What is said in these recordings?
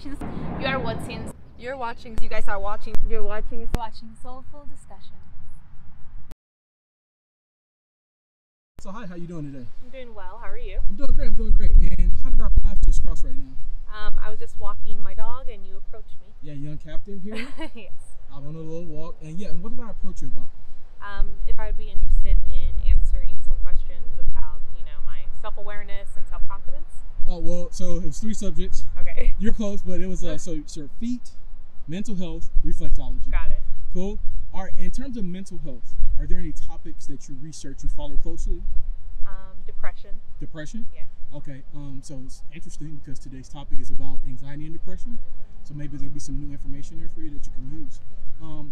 watching. You are watching. You're watching. You guys are watching. You're watching. Watching Soulful Discussion. So hi, how you doing today? I'm doing well. How are you? I'm doing great. And how did our paths just cross right now? I was just walking my dog, and you approached me. Yeah, young captain here. Yes. Out on a little walk, and and what did I approach you about? If I'd be interested in answering some questions about, my self-awareness and self-confidence. Oh well, so it was 3 subjects. Okay. You're close, but it was so feet, mental health, reflexology. Got it. Cool. All right. In terms of mental health, are there any topics that you research, you follow closely? Depression. Depression? Yeah. Okay. So it's interesting because today's topic is about anxiety and depression. So maybe there'll be some new information there for you that you can use.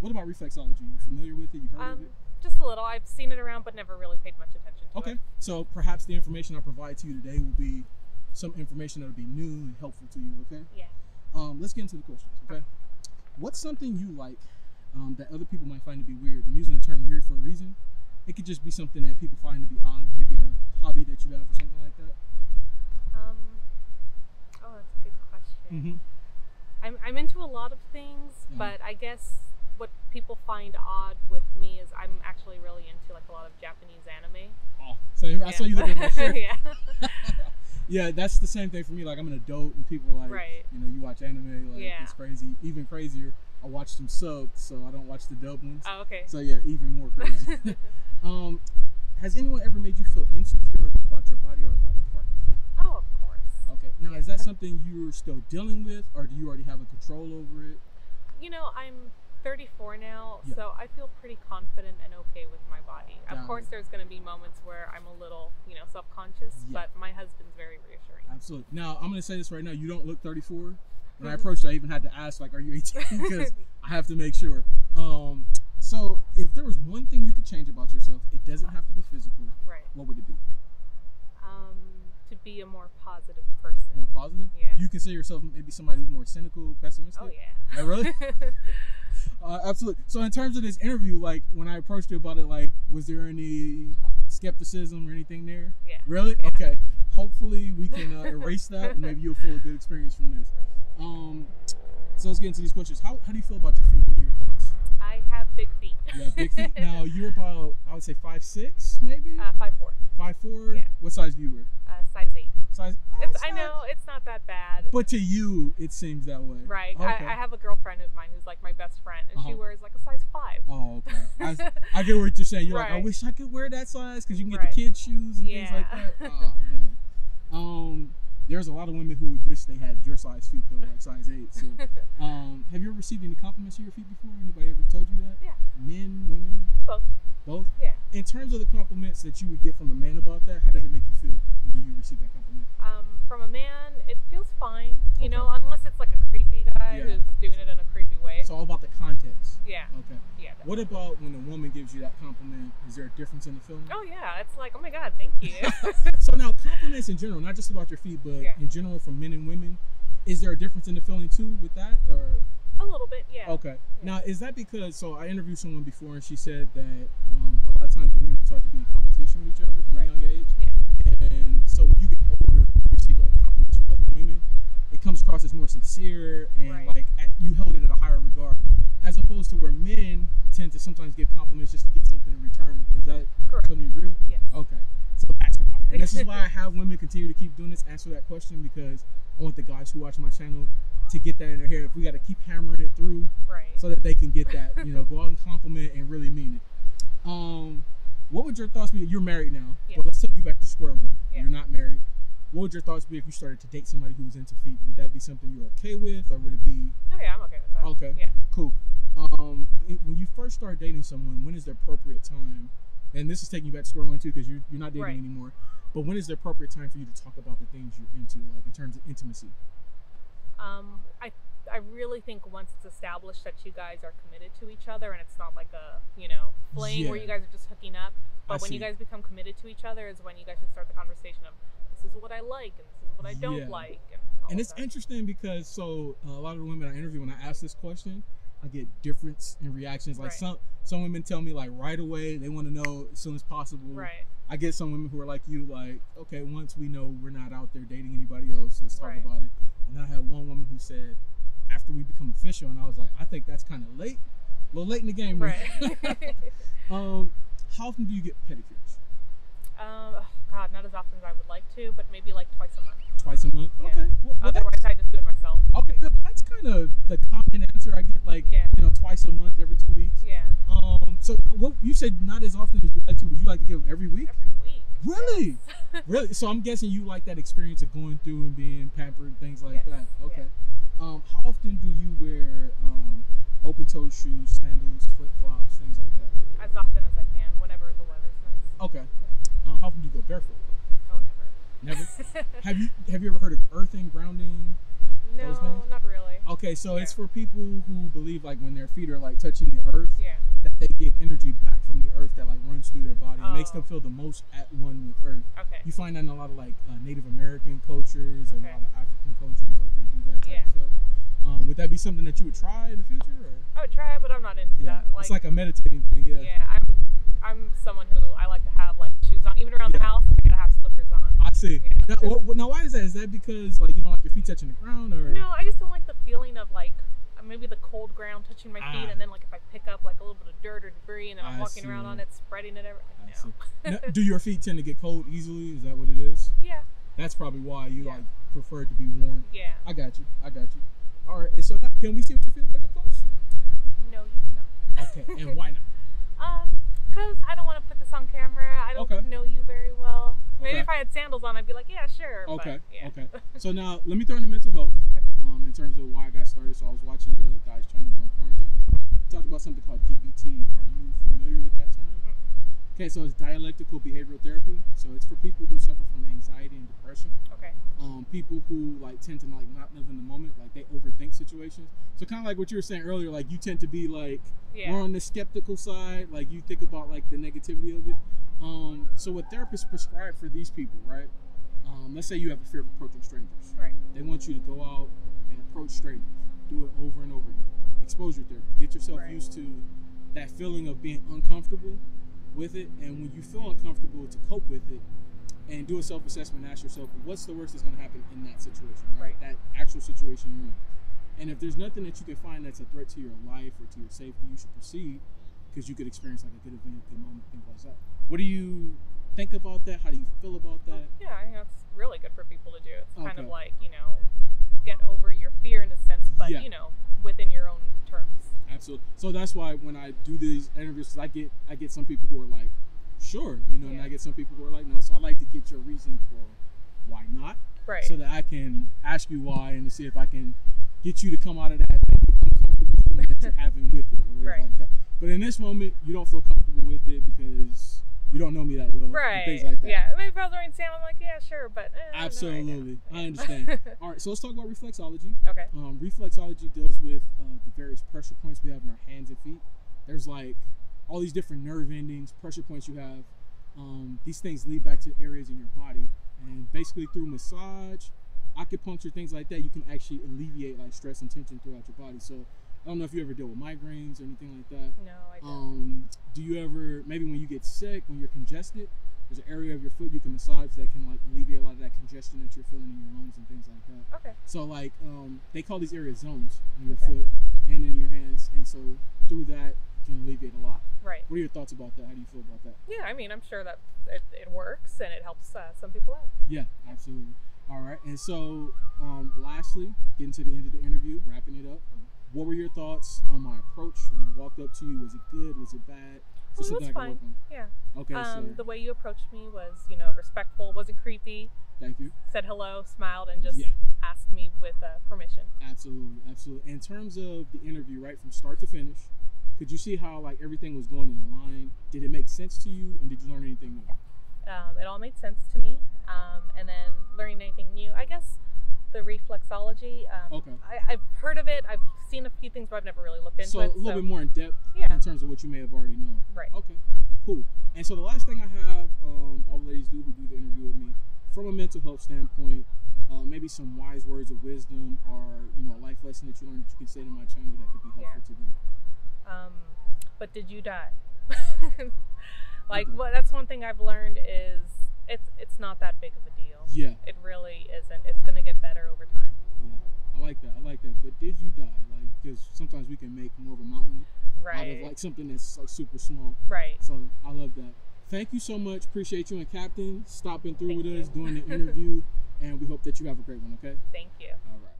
What about reflexology? You familiar with it? You heard of it? Just a little. I've seen it around, but never really paid much attention to it. Okay. So perhaps the information I provide to you today will be some information that'll be new and helpful to you. Okay. Yeah. Let's get into the questions. Okay. What's something you like that other people might find to be weird? I'm using the term weird for a reason. It could just be something that people find to be odd, maybe a hobby that you have or something like that. Oh, that's a good question. Mm-hmm. I'm into a lot of things, but I guess what people find odd with me is I'm actually really into like a lot of Japanese anime. Oh, so I saw you looking at my shirt. Yeah. Yeah, that's the same thing for me. Like, I'm an adult, and people are like, right. You watch anime, like, it's crazy. Even crazier, I watch some subs, so I don't watch the dub ones. Oh, okay. So yeah, even more crazy. Has anyone ever made you feel insecure about your body or a body part? Oh, of course. Okay. Now, is that something you're still dealing with, or do you already have a control over it? I'm 34 now, so I feel pretty confident and okay with my body. Of course, there's going to be moments where I'm a little, self-conscious, but my husband's very reassuring. Absolutely. Now, I'm going to say this right now. You don't look 34. When I approached you, I even had to ask, like, are you 18? Because I have to make sure. So if there was one thing you could change about yourself, it doesn't have to be physical. Right. What would it be? To be a more positive person. More positive? Yeah. You consider yourself maybe somebody who's more cynical, pessimistic? Oh, yeah. Oh, really? Absolutely. So in terms of this interview, like, when I approached you about it, like, was there any skepticism or anything there? Yeah. Really? Yeah. Okay. Hopefully we can erase that, and maybe you'll feel a good experience from this. So let's get into these questions. How do you feel about your feet? What are your thoughts? I have big feet. Yeah, big feet. Now, you're about, I would say 5'6", maybe? 5'4". 5'4"? Yeah. What size do you wear? Size 8. Size? I know, it's not that bad. But to you, it seems that way. Right. Okay. I have a girlfriend of mine who's like my best friend, and she wears like a size 5. Oh, okay. I get what you're saying. You're like, I wish I could wear that size because you can get the kids' shoes and things like that. Oh, man. There's a lot of women who would wish they had your size feet, though, like size 8. So, have you ever received any compliments on your feet before? Anybody ever told you that? Yeah. Men, women? Both. Both? Yeah. In terms of the compliments that you would get from a man about that, how does it make you feel when you receive that compliment? From a man, it feels fine, unless it's like a creepy guy who's doing it in a creepy way. It's all about the context. Yeah. Okay. Yeah. Definitely. What about when a woman gives you that compliment? Is there a difference in the feeling? Oh yeah, it's like, oh my God, thank you. So now, compliments in general, not just about your feet, but in general from men and women, is there a difference in the feeling too with that, or? A little bit, yeah. Okay. Yeah. Now, is that because? So I interviewed someone before, and she said that a lot of times women are taught to be in competition with each other from a young age. Yeah. And so when you get older, receive compliments from other women, it comes across as more sincere and like you held it at a higher regard, as opposed to where men tend to sometimes give compliments just to get something in return. Is that something you agree with? Yes. Okay. So that's why, and this is why I have women continue to keep doing this, answer that question, because I want the guys who watch my channel to get that in their head. If we got to keep hammering it through, so that they can get that, go out and compliment and really mean it. What would your thoughts be? You're married now. Yeah. Well, let's take you back to square one. Yeah. You're not married. What would your thoughts be if you started to date somebody who was into feet? Would that be something you're okay with, or would it be? Oh yeah, I'm okay with that. Okay. Yeah. Cool. When you first start dating someone, when is the appropriate time? And this is taking you back to square one too, because you're not dating anymore. But when is the appropriate time for you to talk about the things you're into, like in terms of intimacy? I really think once it's established that you guys are committed to each other, and it's not like a fling where you guys are just hooking up, but when you guys become committed to each other is when you guys should start the conversation of, this is what I like and this is what I don't like. And it's interesting because a lot of the women I interview, when I ask this question, I get difference in reactions. Like some women tell me like right away, they want to know as soon as possible. Right. I get some women who are like you, like, okay, once we know we're not out there dating anybody else, let's talk about it. And then I had one woman who said, after we become official, and I was like, I think that's kind of late. A little late in the game, right? How often do you get pedicures? God, not as often as I would like to, but maybe like twice a month. Twice a month? Yeah. Okay. Well, otherwise, I just do it myself. Okay, that's kind of the common answer I get, like, twice a month, every 2 weeks. Yeah. So what you said, not as often as you like to. Would you like to give them every week? Every week. Really? Yes. Really? So I'm guessing you like that experience of going through and being pampered and things like that. Okay. Yeah. How often do you wear open-toed shoes, sandals, flip-flops, things like that? As often as I can, whenever the weather's nice. Okay. Yeah. How often do you go barefoot? Oh, never. Never? Have you ever heard of earthing, grounding? No, those things? not really. Okay, so it's for people who believe like when their feet are like touching the earth, that they get energy back from the earth that like runs through their body. It makes them feel the most at one with earth. Okay. You find that in a lot of like Native American cultures and a lot of African cultures, like they do that type of stuff. Would that be something that you would try in the future? Or? I would try it, but I'm not into that. Like, it's like a meditating thing. Yeah. Yeah, I'm someone who I like to have like shoes on, even around the house. I gotta have slippers on. I see. Yeah. Now, why is that? Is that because like you don't like your feet touching the ground, or? No, I just don't like the feeling of like maybe the cold ground touching my feet, and then like if I pick up like a little bit of dirt or debris, and then I'm walking around on it, spreading it everywhere. Now, do your feet tend to get cold easily? Is that what it is? Yeah. That's probably why you like prefer it to be warm. Yeah. I got you. All right. And so now, can we see what your feet look like up close? No, you cannot. Okay. And why not? Because I don't want to put this on camera. I don't know you very well. Maybe if I had sandals on, I'd be like, yeah, sure. Okay. But, yeah. Okay. So now let me throw in the mental health. In terms of why I got started. So I was watching the guys channel during quarantine. We talked about something called DBT. Are you familiar with that term? Okay, so it's dialectical behavioral therapy. So it's for people who suffer from anxiety and depression. Okay. People who like tend to like not live in the moment, like they overthink situations. So kind of like what you were saying earlier, like you tend to be like more on the skeptical side, like you think about like the negativity of it. So what therapists prescribe for these people, right? Let's say you have a fear of approaching strangers. Right. They want you to go out and approach strangers. Do it over and over again. Exposure therapy. Get yourself used to that feeling of being uncomfortable with it, and when you feel uncomfortable, to cope with it and do a self-assessment. Ask yourself, what's the worst that's going to happen in that situation, right? That actual situation you're in. And if there's nothing that you can find that's a threat to your life or to your safety, you should proceed, because you could experience like a good event, good moment, things like that. What do you think about that? How do you feel about that? Yeah, I think that's really good for people to do. It's kind of like, get over your fear in a sense, but within your own terms. Absolutely. So that's why when I do these interviews, I get some people who are like, sure, and I get some people who are like, no. So I like to get your reason for why not, right? So that I can ask you why and to see if I can get you to come out of that uncomfortable feeling that you're having with it, or like that. But in this moment, you don't feel comfortable with it because you don't know me that well, and things like that. Yeah, maybe if I was wearing sandals, I'm like, yeah, sure, but absolutely, I understand. All right, so let's talk about reflexology. Okay. Reflexology deals with the various pressure points we have in our hands and feet. There's like all these different nerve endings, pressure points you have. These things lead back to areas in your body, and basically through massage, acupuncture, things like that, you can actually alleviate like stress and tension throughout your body. So I don't know if you ever deal with migraines or anything like that. No, I don't. Do you ever, maybe when you get sick, when you're congested, there's an area of your foot you can massage that can like alleviate a lot of that congestion that you're feeling in your lungs and things like that. Okay. So like they call these areas zones in your foot and in your hands, and so through that you can alleviate a lot. Right. What are your thoughts about that? How do you feel about that? Yeah, I mean, I'm sure that it works and it helps some people out. Yeah, absolutely. All right, and so lastly, getting to the end of the interview, wrapping it up. What were your thoughts on my approach when I walked up to you? Was it good? Was it bad? Well, it was fine. Yeah. Okay. So the way you approached me was, respectful. Wasn't creepy. Thank you. Said hello, smiled, and just asked me with permission. Absolutely, absolutely. In terms of the interview, right from start to finish, could you see how like everything was going in a line? Did it make sense to you, and did you learn anything new? It all made sense to me. And then learning anything new, I guess. The reflexology. I've heard of it. I've seen a few things, but I've never really looked into it. So a little bit more in depth in terms of what you may have already known. Right. Okay. Cool. And so the last thing I have all the ladies who do the interview with me, from a mental health standpoint, maybe some wise words of wisdom or a life lesson that you learned that you can say to my channel that could be helpful to them. But did you die? That's one thing I've learned is it's not that big of a deal. Yeah. It really isn't. It's going to get better over time. Yeah, I like that. I like that. But did you die? Like, because sometimes we can make more of a mountain out of like something that's like super small. Right. So I love that. Thank you so much. Appreciate you and Captain stopping through with us, doing the interview, and we hope that you have a great one. Okay. Thank you. All right.